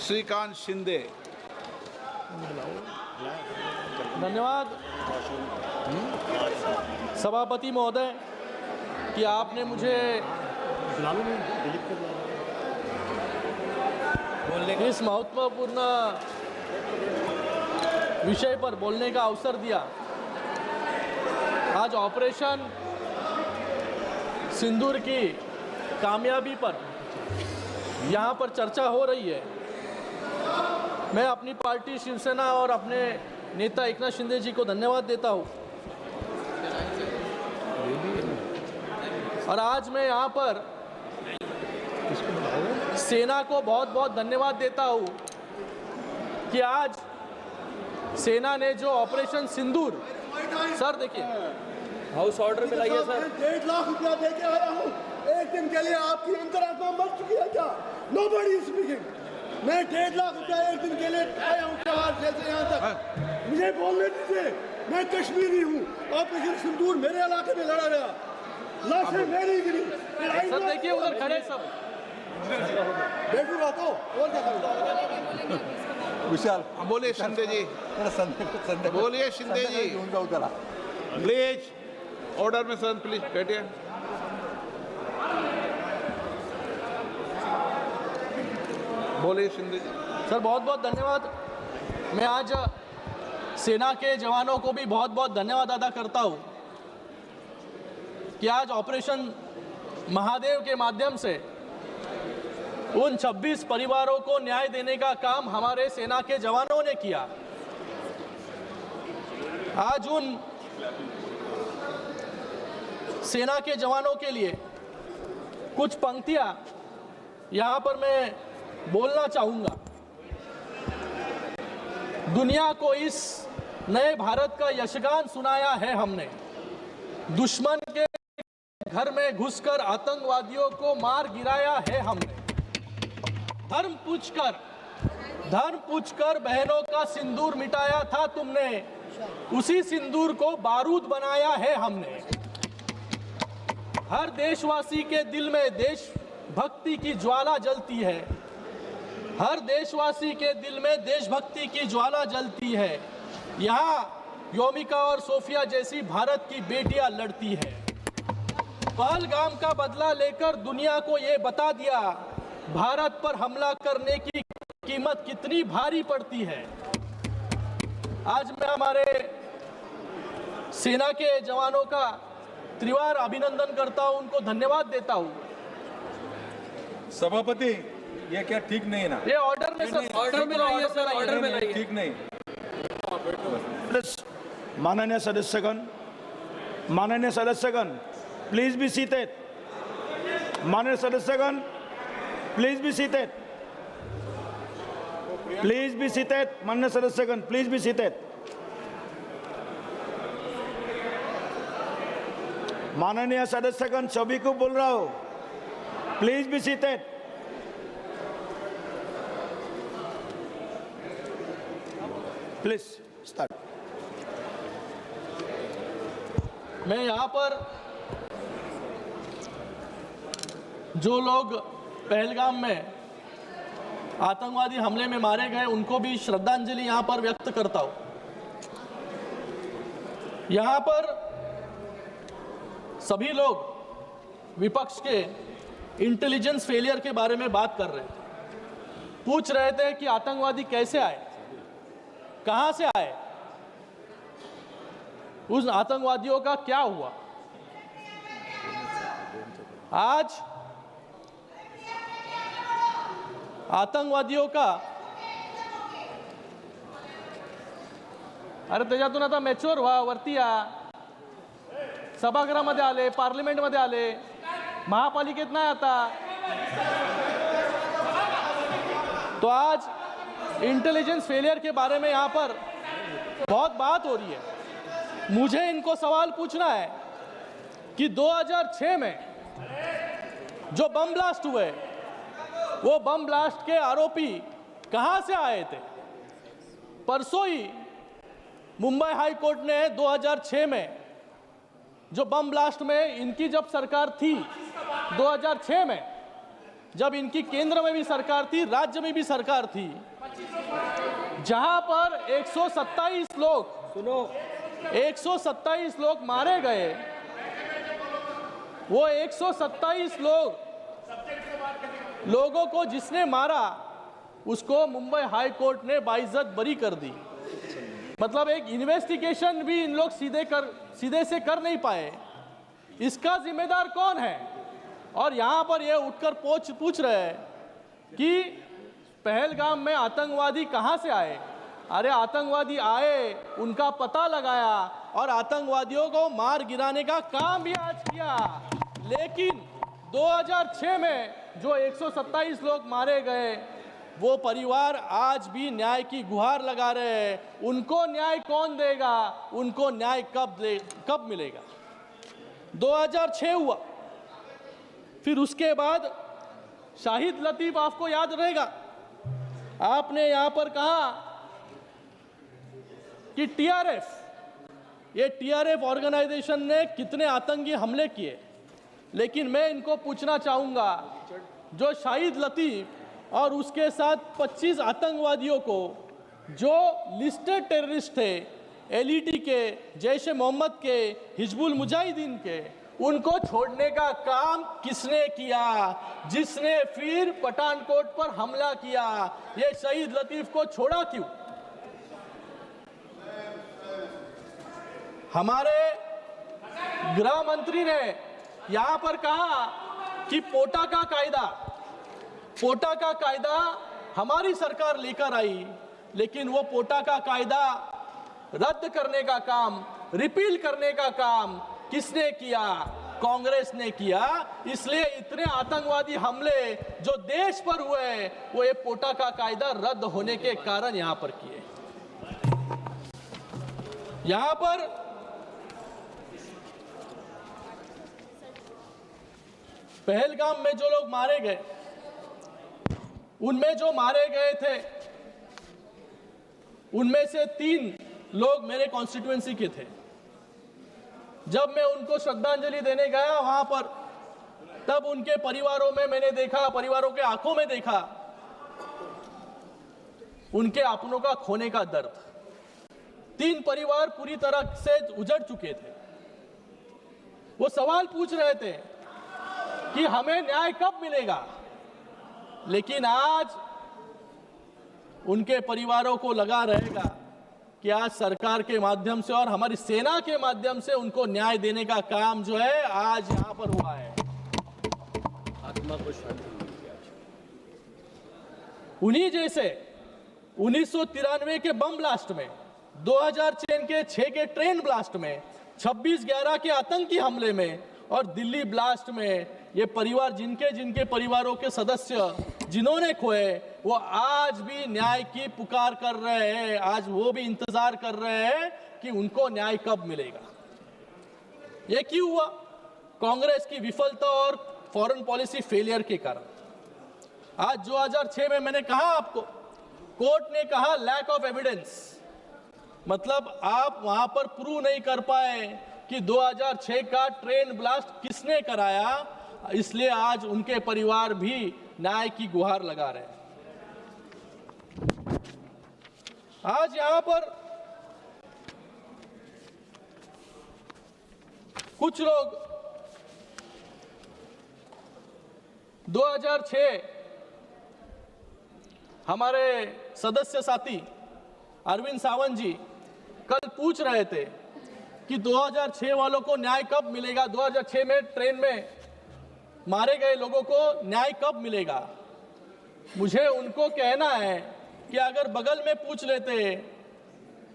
श्रीकांत शिंदे। धन्यवाद सभापति महोदय कि आपने मुझे इस महत्वपूर्ण विषय पर बोलने का अवसर दिया। आज ऑपरेशन सिंदूर की कामयाबी पर यहाँ पर चर्चा हो रही है। मैं अपनी पार्टी शिवसेना और अपने नेता एकनाथ शिंदे जी को धन्यवाद देता हूँ। और आज मैं यहाँ पर सेना को बहुत बहुत धन्यवाद देता हूँ कि आज सेना ने जो ऑपरेशन सिंदूर, सर देखिए हाउस ऑर्डर में लाइए सर। 1.5 लाख रुपया दे के आया हूँ, एक दिन के लिए आपकी अंतरात्मा मर चुकी है क्या? Nobody is speaking. मैं 1.5 लाख रुपया एक दिन के लिए आया हूँ त्योहार से यहाँ तक। मुझे बोलने दीजिए, मैं कश्मीरी हूँ। ऑपरेशन सिंदूर मेरे इलाके में लड़ा गया, लाशें मेरी गिरी। सर देखिए उधर खड़े सब बैठूंगा तो और क्या करूँगा? विशाल बोलिए शिंदे जी, बोलिए शिंदे जी, प्लीज ऑर्डर में सर, प्लीज बैठिए। बोलिए शिंदे जी। सर बहुत बहुत धन्यवाद। मैं आज सेना के जवानों को भी बहुत बहुत धन्यवाद अदा करता हूँ कि आज ऑपरेशन महादेव के माध्यम से उन 26 परिवारों को न्याय देने का काम हमारे सेना के जवानों ने किया। आज उन सेना के जवानों के लिए कुछ पंक्तियां यहां पर मैं बोलना चाहूंगा। दुनिया को इस नए भारत का यशगान सुनाया है हमने। दुश्मन के घर में घुसकर आतंकवादियों को मार गिराया है हमने। धर्म पूछकर बहनों का सिंदूर मिटाया था तुमने, उसी सिंदूर को बारूद बनाया है हमने। हर देशवासी के दिल में देशभक्ति की ज्वाला जलती है। हर देशवासी के दिल में देशभक्ति की ज्वाला जलती है। यहाँ योमिका और सोफिया जैसी भारत की बेटियां लड़ती है। पहलगाम का बदला लेकर दुनिया को ये बता दिया, भारत पर हमला करने की कीमत कितनी भारी पड़ती है। आज मैं हमारे सेना के जवानों का त्रिवार अभिनंदन करता हूं, उनको धन्यवाद देता हूं। सभापति, ये क्या ठीक नहीं है ना? ये ऑर्डर में सर, ऑर्डर में लाइए सर, ऑर्डर में लाइए। ठीक नहीं। माननीय सदस्यगण, प्लीज बी सीटेड। माननीय सदस्यगण, please be seated. Please be seated. माननीय सदस्यगण, प्लीज बी सीटेड। माननीय सदस्यगण, सभी को बोल रहा हूं, please be seated. Please start. मैं यहाँ पर जो लोग पहलगाम में आतंकवादी हमले में मारे गए उनको भी श्रद्धांजलि यहाँ पर व्यक्त करता हूँ। यहाँ पर सभी लोग विपक्ष के इंटेलिजेंस फेलियर के बारे में बात कर रहे हैं। पूछ रहे थे कि आतंकवादी कैसे आए, कहां से आए, उस आतंकवादियों का क्या हुआ। आज आतंकवादियों का, अरे त्याच्यातून आता मॅच्युअर व्हा, वरती या, सभागृहामध्ये आले, पार्लिमेंटमध्ये आले, महापालिकेत नाही आता। तो आज इंटेलिजेंस फेलियर के बारे में यहाँ पर बहुत बात हो रही है। मुझे इनको सवाल पूछना है कि 2006 में जो बम ब्लास्ट हुए, वो बम ब्लास्ट के आरोपी कहां से आए थे। परसों ही मुंबई हाई कोर्ट ने 2006 में जो बम ब्लास्ट में इनकी जब सरकार थी 2006 में जब इनकी केंद्र में भी सरकार थी, राज्य में भी सरकार थी, जहां पर 127 लोग मारे गए, वो 127 लोगों को जिसने मारा उसको मुंबई हाई कोर्ट ने बाइज्जत बरी कर दी। मतलब एक इन्वेस्टिगेशन भी इन लोग सीधे से कर नहीं पाए। इसका जिम्मेदार कौन है? और यहां पर ये उठकर पूछ रहे हैं कि पहलगाम में आतंकवादी कहां से आए। अरे आतंकवादी आए, उनका पता लगाया और आतंकवादियों को मार गिराने का काम भी आज किया। लेकिन 2006 में जो 127 लोग मारे गए, वो परिवार आज भी न्याय की गुहार लगा रहे हैं। उनको न्याय कौन देगा? उनको न्याय कब मिलेगा? 2006 हुआ, फिर उसके बाद शाहिद लतीफ, आपको याद रहेगा, आपने यहां पर कहा कि टीआरएफ ऑर्गेनाइजेशन ने कितने आतंकी हमले किए। लेकिन मैं इनको पूछना चाहूंगा, जो शाहिद लतीफ और उसके साथ 25 आतंकवादियों को जो लिस्टेड टेररिस्ट थे, एलईटी के, जैश ए मोहम्मद के, हिजबुल मुजाहिदीन के, उनको छोड़ने का काम किसने किया? जिसने फिर पठानकोट पर हमला किया। ये शहीद लतीफ को छोड़ा क्यों? हमारे गृह मंत्री ने यहां पर कहा कि पोटा का कायदा हमारी सरकार लेकर आई, लेकिन वो पोटा का कायदा रद्द करने का काम, रिपील करने का काम किसने किया? कांग्रेस ने किया। इसलिए इतने आतंकवादी हमले जो देश पर हुए, वो ये पोटा का कायदा रद्द होने के कारण यहां पर किए। यहां पर पहलगाम में जो लोग मारे गए, उनमें जो मारे गए थे, उनमें से 3 लोग मेरे कॉन्स्टिट्यूएंसी के थे। जब मैं उनको श्रद्धांजलि देने गया वहां पर, तब उनके परिवारों में मैंने देखा, परिवारों के आंखों में देखा उनके अपनों का खोने का दर्द। 3 परिवार पूरी तरह से उजड़ चुके थे। वो सवाल पूछ रहे थे कि हमें न्याय कब मिलेगा। लेकिन आज उनके परिवारों को लगा रहेगा कि आज सरकार के माध्यम से और हमारी सेना के माध्यम से उनको न्याय देने का काम जो है आज यहां पर हुआ है। आत्मा को शांति मिली। उन्हीं जैसे 1993 के बम ब्लास्ट में, 2006 के 6 के ट्रेन ब्लास्ट में, 26/11 के आतंकी हमले में और दिल्ली ब्लास्ट में, ये परिवार जिनके परिवारों के सदस्य जिन्होंने खोए, वो आज भी न्याय की पुकार कर रहे हैं। आज वो भी इंतजार कर रहे हैं कि उनको न्याय कब मिलेगा। ये क्यों हुआ? कांग्रेस की विफलता और फॉरेन पॉलिसी फेलियर के कारण। आज 2006 में मैंने कहा आपको, कोर्ट ने कहा लैक ऑफ एविडेंस, मतलब आप वहां पर प्रूव नहीं कर पाए कि 2006 का ट्रेन ब्लास्ट किसने कराया। इसलिए आज उनके परिवार भी न्याय की गुहार लगा रहे हैं। आज यहां पर कुछ लोग 2006 हमारे सदस्य साथी अरविंद सावंत जी कल पूछ रहे थे कि 2006 वालों को न्याय कब मिलेगा, 2006 में ट्रेन में मारे गए लोगों को न्याय कब मिलेगा। मुझे उनको कहना है कि अगर बगल में पूछ लेते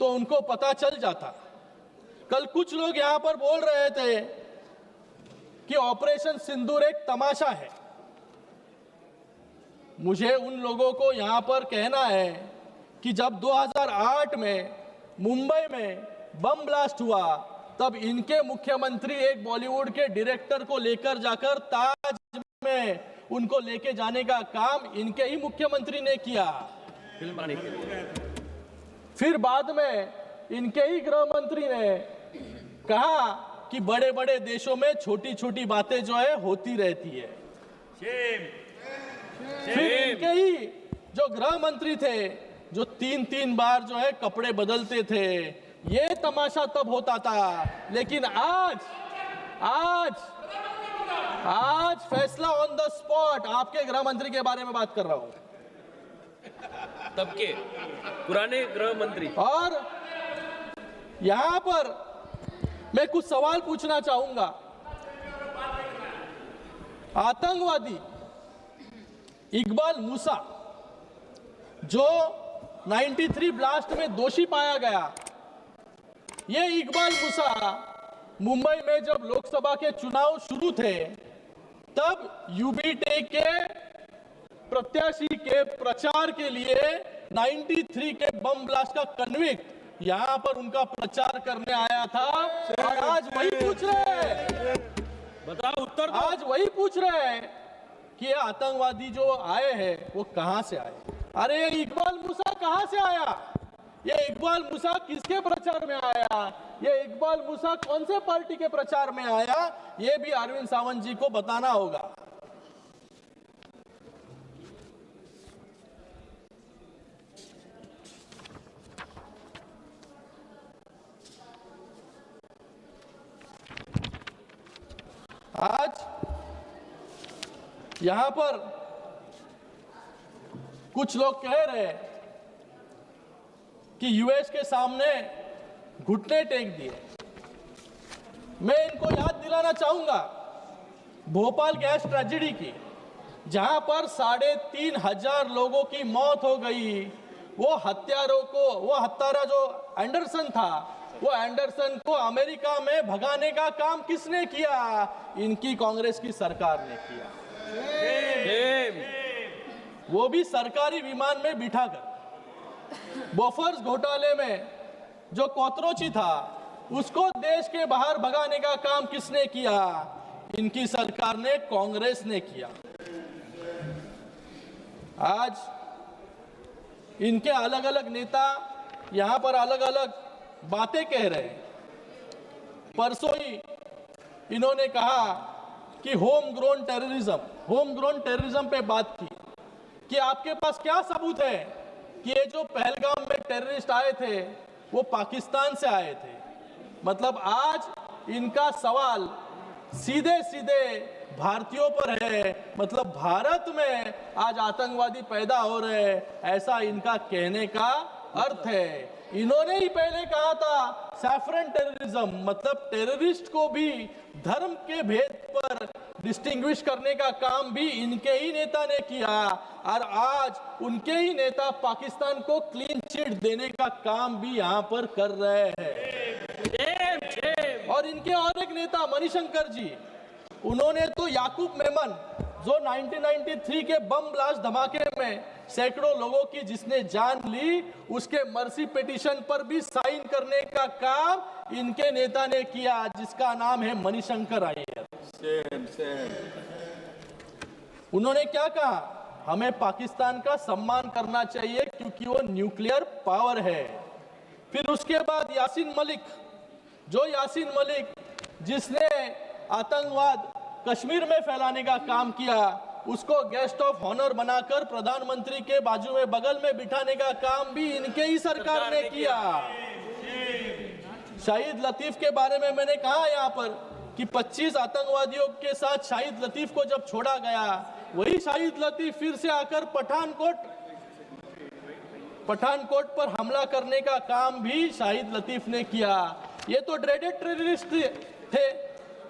तो उनको पता चल जाता। कल कुछ लोग यहां पर बोल रहे थे कि ऑपरेशन सिंदूर एक तमाशा है। मुझे उन लोगों को यहां पर कहना है कि जब 2008 में मुंबई में बम ब्लास्ट हुआ, तब इनके मुख्यमंत्री एक बॉलीवुड के डायरेक्टर को लेकर जाकर ताज में उनको लेके जाने का काम इनके ही मुख्यमंत्री ने किया। फिर बाद में इनके ही गृह मंत्री ने कहा कि बड़े बड़े देशों में छोटी छोटी बातें जो है होती रहती है। फिर इनके ही जो गृह मंत्री थे, जो 3-3 बार जो है कपड़े बदलते थे, ये तमाशा तब होता था। लेकिन आज फैसला ऑन द स्पॉट। आपके गृह मंत्री के बारे में बात कर रहा हूं, तब के पुराने गृह मंत्री। और यहां पर मैं कुछ सवाल पूछना चाहूंगा। आतंकवादी इकबाल मूसा जो 93 ब्लास्ट में दोषी पाया गया, ये इकबाल मूसा मुंबई में जब लोकसभा के चुनाव शुरू थे तब यूबीटे के प्रत्याशी के प्रचार के लिए 93 के बम ब्लास्ट का कन्विक्ट यहां पर उनका प्रचार करने आया था। और आज वही पूछ रहे हैं, बताओ उत्तर दो। आज वही पूछ रहे हैं कि ये आतंकवादी जो आए हैं वो कहां से आए। अरे ये इकबाल मूसा कहां से आया? ये इकबाल मूसा किसके प्रचार में आया? ये इकबाल मूसा कौन से पार्टी के प्रचार में आया? ये भी अरविंद सावंत जी को बताना होगा। आज यहां पर कुछ लोग कह रहे हैं कि यूएस के सामने घुटने टेक दिए। मैं इनको याद दिलाना चाहूंगा भोपाल गैस ट्रेजेडी की, जहां पर 3,500 लोगों की मौत हो गई। वो हत्यारा जो एंडरसन था, वो एंडरसन को अमेरिका में भगाने का काम किसने किया? इनकी कांग्रेस की सरकार ने किया। वो भी सरकारी विमान में बिठाकर। बोफर्स घोटाले में जो कोतरोची था उसको देश के बाहर भगाने का काम किसने किया? इनकी सरकार ने, कांग्रेस ने किया। आज इनके अलग अलग नेता यहां पर अलग अलग बातें कह रहे हैं। परसों ही इन्होंने कहा कि होम ग्रोन टेररिज्म पे बात की कि आपके पास क्या सबूत है कि ये जो पहलगाम में टेररिस्ट आए थे वो पाकिस्तान से आए थे। मतलब आज इनका सवाल सीधे सीधे भारतीयों पर है। मतलब भारत में आज आतंकवादी पैदा हो रहे हैं, ऐसा इनका कहने का अर्थ है। इन्होंने ही पहले कहा था सैफरन टेररिज्म, मतलब टेररिस्ट को भी धर्म के भेद पर डिस्टिंग्विश करने का काम भी इनके ही नेता ने किया। और आज उनके ही नेता पाकिस्तान को क्लीन चिट देने का काम भी यहां पर कर रहे हैं। और इनके और एक नेता मणिशंकर जी, उन्होंने तो याकूब मेमन जो 1993 के बम ब्लास्ट धमाके में सैकड़ों लोगों की जिसने जान ली, उसके मर्सी पिटीशन पर भी साइन करने का काम इनके नेता ने किया, जिसका नाम है मणिशंकर अय्यर। उन्होंने क्या कहा? हमें पाकिस्तान का सम्मान करना चाहिए क्योंकि वो न्यूक्लियर पावर है। फिर उसके बाद यासीन मलिक जिसने आतंकवाद कश्मीर में फैलाने का काम किया, उसको गेस्ट ऑफ ऑनर बनाकर प्रधानमंत्री के बाजू में बगल में बिठाने का काम भी इनके ही सरकार ने किया। शाहिद लतीफ के बारे में मैंने कहा यहाँ पर कि 25 आतंकवादियों के साथ शाहिद लतीफ को जब छोड़ा गया, वही शाहिद लतीफ फिर से आकर पठानकोट पर हमला करने का काम भी शाहिद लतीफ ने किया। ये तो ड्रेडेड टेररिस्ट थे।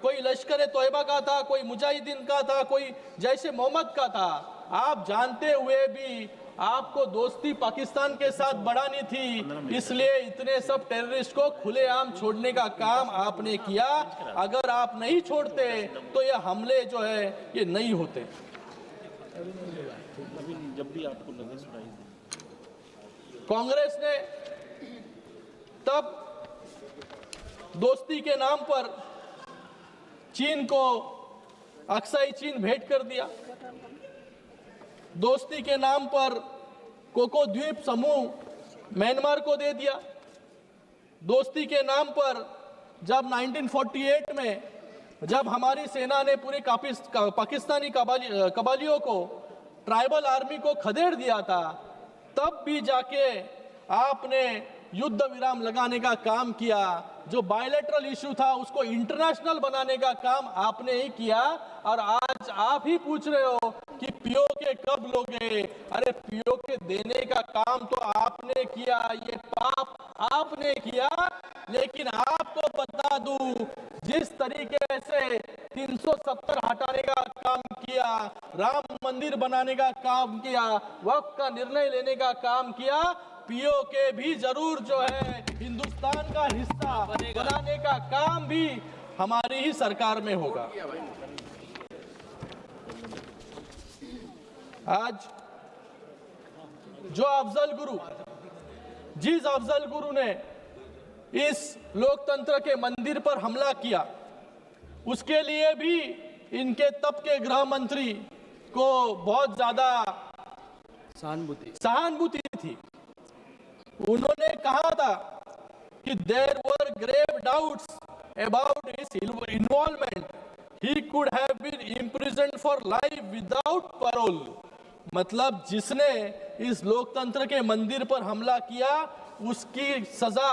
कोई लश्कर तोयबा का था, कोई मुजाहिदीन का था, कोई जैश ए मोहम्मद का था। आप जानते हुए भी आपको दोस्ती पाकिस्तान के साथ बढ़ानी थी, इसलिए इतने सब टेररिस्ट को खुलेआम छोड़ने का काम आपने किया। अगर आप नहीं छोड़ते तो ये हमले जो है ये नहीं होते। जब भी आपको लगे सुनाई। कांग्रेस ने तब दोस्ती के नाम पर चीन को अक्साई चीन भेंट कर दिया। दोस्ती के नाम पर कोको द्वीप समूह म्यांमार को दे दिया। दोस्ती के नाम पर जब 1948 में जब हमारी सेना ने पूरे पाकिस्तानी कबालियों को ट्राइबल आर्मी को खदेड़ दिया था, तब भी जाके आपने युद्ध विराम लगाने का काम किया। जो बायलैटरल इशू था उसको इंटरनेशनल बनाने का काम आपने ही किया, और आज आप ही पूछ रहे हो कि पीओके कब लोगे। अरे पीओके देने का काम तो आपने किया, ये पाप आपने किया। लेकिन आपको बता दूं, जिस तरीके से 370 हटाने का काम किया, राम मंदिर बनाने का काम किया, वक्फ का निर्णय लेने का काम किया, पीओके भी जरूर जो है हिंदुस्तान का हिस्सा बनाने का काम भी हमारी ही सरकार में होगा। आज जो अफजल गुरु, जिस अफजल गुरु ने इस लोकतंत्र के मंदिर पर हमला किया, उसके लिए भी इनके तब के गृह मंत्री को बहुत ज्यादा सहानुभूति थी। उन्होंने कहा था कि there were grave doubts about his involvement, he could have been imprisoned for life without parole. मतलब जिसने इस लोकतंत्र के मंदिर पर हमला किया, उसकी सजा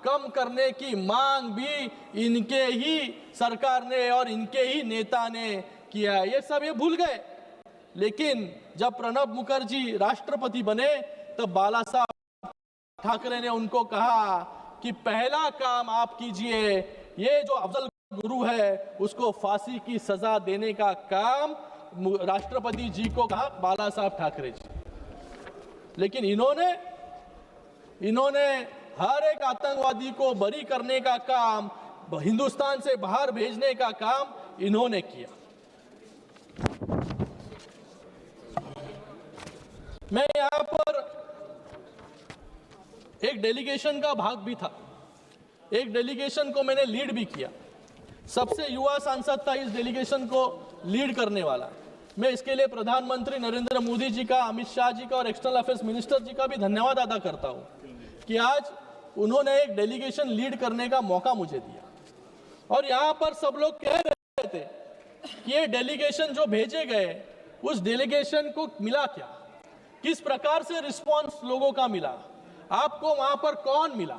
कम करने की मांग भी इनके ही सरकार ने और इनके ही नेता ने किया। ये सब ये भूल गए। लेकिन जब प्रणब मुखर्जी राष्ट्रपति बने, तब बाला साहब ठाकरे ने उनको कहा कि पहला काम आप कीजिए, ये जो अफजल गुरु है उसको फांसी की सजा देने का काम राष्ट्रपति जी को कहा बाला साहब ठाकरे जी। लेकिन इन्होंने हर एक आतंकवादी को बरी करने का काम, हिंदुस्तान से बाहर भेजने का काम इन्होंने किया। मैं यहां पर एक डेलीगेशन का भाग भी था, एक डेलीगेशन को मैंने लीड भी किया। सबसे युवा सांसद था इस डेलीगेशन को लीड करने वाला। मैं इसके लिए प्रधानमंत्री नरेंद्र मोदी जी का, अमित शाह जी का और एक्सटर्नल अफेयर्स मिनिस्टर जी का भी धन्यवाद अदा करता हूं कि आज उन्होंने एक डेलीगेशन लीड करने का मौका मुझे दिया। और यहां पर सब लोग कह रहे थे कि ये डेलीगेशन जो भेजे गए, उस डेलीगेशन को मिला क्या, किस प्रकार से रिस्पॉन्स लोगों का मिला, आपको वहां पर कौन मिला।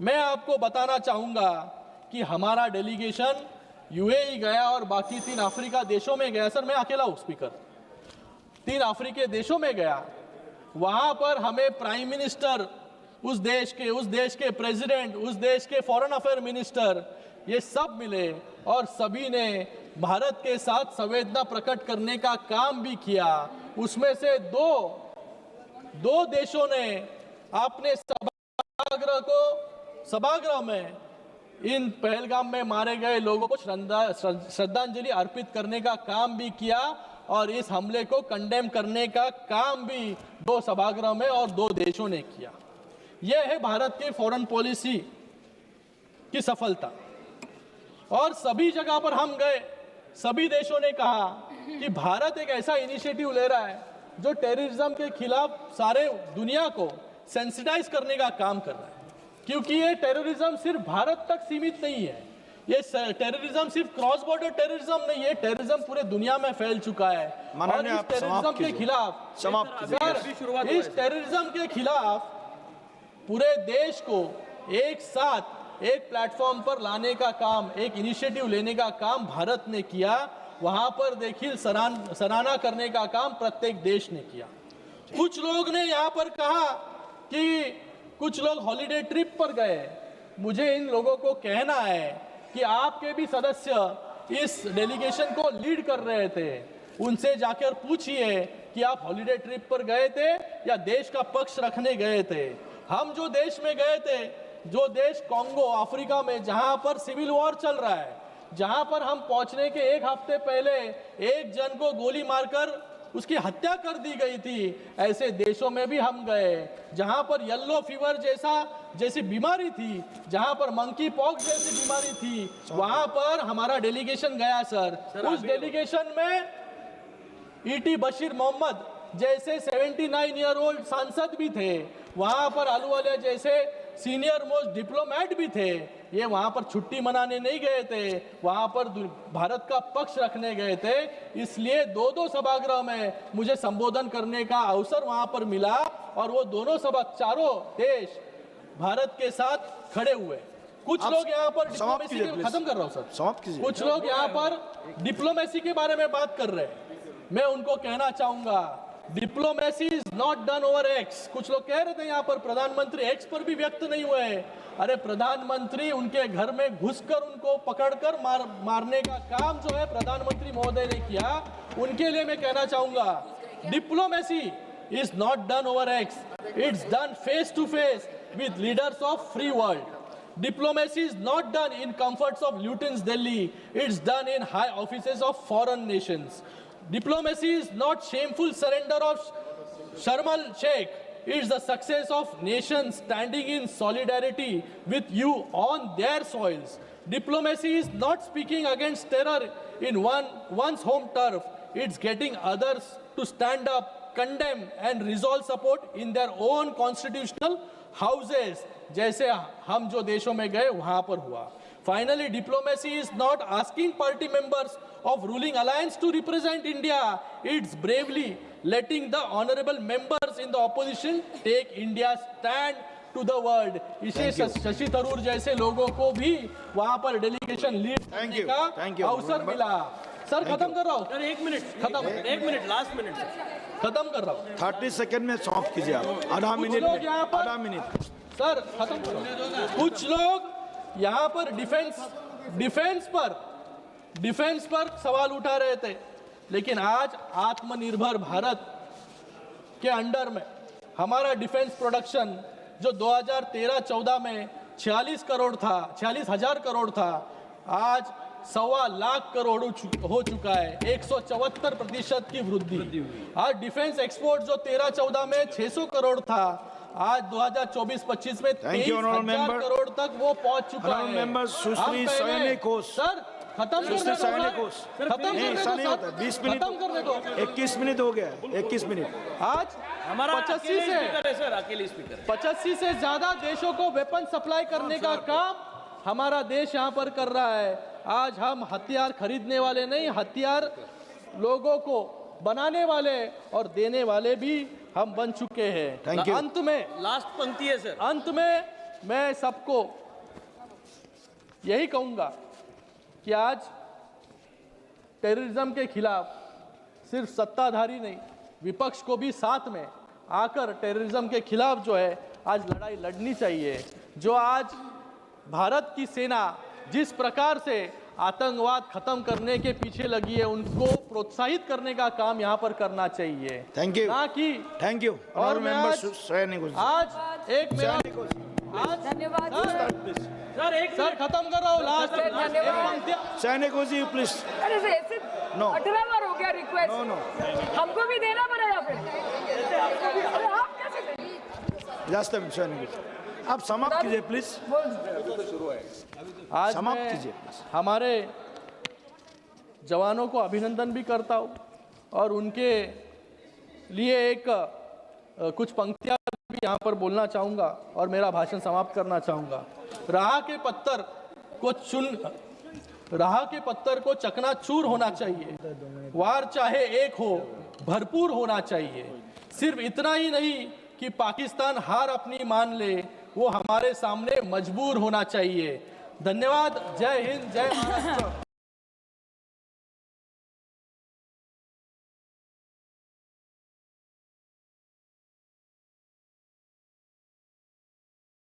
मैं आपको बताना चाहूंगा कि हमारा डेलीगेशन यूएई गया और बाकी 3 अफ्रीका देशों में गया। सर मैं अकेला हूं स्पीकर, 3 अफ्रीकी देशों में गया। वहां पर हमें प्राइम मिनिस्टर उस देश के प्रेसिडेंट, उस देश के फॉरेन अफेयर मिनिस्टर, ये सब मिले और सभी ने भारत के साथ संवेदना प्रकट करने का काम भी किया। उसमें से दो देशों ने अपने सभागृह में इन पहलगाम में मारे गए लोगों को श्रद्धांजलि अर्पित करने का काम भी किया और इस हमले को कंडेम करने का काम भी 2 सभागृह में और 2 देशों ने किया। यह है भारत की फॉरेन पॉलिसी की सफलता। और सभी जगह पर हम गए, सभी देशों ने कहा कि भारत एक ऐसा इनिशिएटिव ले रहा है जो टेररिज्म के खिलाफ सारे दुनिया को सेंसिटाइज करने का काम कर रहा है। क्योंकि ये टेररिज्म सिर्फ भारत तक सीमित नहीं है, ये टेररिज्म सिर्फ क्रॉस बॉर्डर टेररिज्म नहीं है, टेररिज्म पूरे दुनिया में फैल चुका है। और इस टेररिज्म के खिलाफ इस टेररिज्म के खिलाफ पूरे देश को एक साथ एक प्लेटफॉर्म पर लाने का काम, एक इनिशिएटिव लेने का काम भारत ने किया। वहां पर देखिए सराहना करने का काम प्रत्येक देश ने किया। कुछ लोग ने यहाँ पर कहा कि कुछ लोग हॉलिडे ट्रिप पर गए। मुझे इन लोगों को कहना है कि आपके भी सदस्य इस डेलीगेशन को लीड कर रहे थे, उनसे जाकर पूछिए कि आप हॉलिडे ट्रिप पर गए थे या देश का पक्ष रखने गए थे। हम जो देश में गए थे, जो देश कॉन्गो अफ्रीका में, जहां पर सिविल वॉर चल रहा है, जहां पर हम पहुंचने के 1 हफ्ते पहले एक जन को गोली मारकर उसकी हत्या कर दी गई थी, ऐसे देशों में भी हम गए जहां पर येलो फीवर जैसी बीमारी थी, जहां पर मंकी पॉक्स जैसी बीमारी थी, वहां पर हमारा डेलीगेशन गया। सर उस डेलीगेशन में ईटी बशीर मोहम्मद जैसे 79 ईयर ओल्ड सांसद भी थे, वहां पर अहलुवालिया जैसे सीनियर मोस्ट डिप्लोमेट भी थे, ये वहां पर छुट्टी मनाने नहीं गए थे, वहां पर भारत का पक्ष रखने गए थे। इसलिए दो सभागृह में मुझे संबोधन करने का अवसर वहां पर मिला और वो दोनों सभा, चारों देश भारत के साथ खड़े हुए। कुछ लोग यहाँ पर डिप्लोमेसी के, खत्म कर रहा हूँ सर, समाप्त कीजिए। कुछ लोग यहाँ पर डिप्लोमेसी के बारे में बात कर रहे हैं। मैं उनको कहना चाहूंगा, diplomacy is not done over x. कुछ लोग कह रहे थे यहाँ पर प्रधानमंत्री एक्स पर भी व्यक्त नहीं हुए हैं। अरे प्रधानमंत्री उनके घर में घुसकर उनको पकड़कर मारने का काम जो है प्रधानमंत्री महोदय ने किया। उनके लिए मैं कहना चाहूंगा, diplomacy is not done over X, it's done face to face with leaders of free world. Diplomacy is not done in comforts of Luton's Delhi. It's done in high offices of foreign nations. Diplomacy is not shameful surrender of Sharm el-Sheikh. It's the success of nations standing in solidarity with you on their soils. Diplomacy is not speaking against terror in one's home turf. It's getting others to stand up, condemn and resolve support in their own constitutional houses, जैसे हम जो देशों में गए वहां पर हुआ। Finally diplomacy is not asking party members of ruling alliance to represent India, it's bravely letting the honourable members in the opposition take India stand to the world. इसे शशि थरूर जैसे लोगों को भी वहां पर डेलीगेशन लीड करने का अवसर मिला। सर खत्म कर रहा हूँ सर, 1 मिनट खत्म, 1 मिनट लास्ट मिनट खत्म कर रहा हूँ। 30 सेकंड में समाप्त कीजिए आप, आधा मिनट, आधा मिनट सर खत्म कर रहा हूँ। कुछ लोग यहाँ पर डिफेंस पर सवाल उठा रहे थे, लेकिन आज आत्मनिर्भर भारत के अंडर में हमारा डिफेंस प्रोडक्शन जो 2013-14 में 46,000 करोड़ था, आज 1.25 लाख करोड़ हो चुका है, 174% की वृद्धि। आज डिफेंस एक्सपोर्ट जो 13-14 में 600 करोड़ था, आज 2024-25 में 23,000 करोड़ तक वो पहुंच चुका है। सर खत्म करने दो, खत्म करने दो, 20 मिनट, खत्म करने दो, 21 मिनट हो गया, 21 मिनट। आज हमारा 85 से ज्यादा देशों को वेपन सप्लाई करने का काम हमारा देश यहाँ पर कर रहा है। आज हम हथियार खरीदने वाले नहीं, हथियार लोगों को बनाने वाले और देने वाले भी हम बन चुके हैं। अंत में लास्ट पंक्ति है सर, अंत में मैं सबको यही कहूंगा कि आज टेररिज्म के खिलाफ सिर्फ सत्ताधारी नहीं, विपक्ष को भी साथ में आकर टेररिज्म के खिलाफ जो है आज लड़ाई लड़नी चाहिए। जो आज भारत की सेना जिस प्रकार से आतंकवाद खत्म करने के पीछे लगी है, उनको प्रोत्साहित करने का काम यहाँ पर करना चाहिए। थैंक यू, ना कि थैंक यू। और मैं आज एक मेरा आज धन्यवाद सर खत्म कर रहा हूँ लास्ट जी प्लीज। अरे ऐसे 18 बार हो गया रिक्वेस्ट, हमको भी देना पड़ेगा फिर। आप कैसे आप समाप्त कीजिए प्लीज, आज समाप्त मैं कीजिए। हमारे जवानों को अभिनंदन भी करता हूँ और उनके लिए एक कुछ पंक्तियाँ भी यहाँ पर बोलना चाहूँगा और मेरा भाषण समाप्त करना चाहूँगा। राह के पत्थर को चकनाचूर होना चाहिए, वार चाहे एक हो भरपूर होना चाहिए। सिर्फ इतना ही नहीं कि पाकिस्तान हार अपनी मान ले, वो हमारे सामने मजबूर होना चाहिए। धन्यवाद। जय हिंद, जय महाराष्ट्र।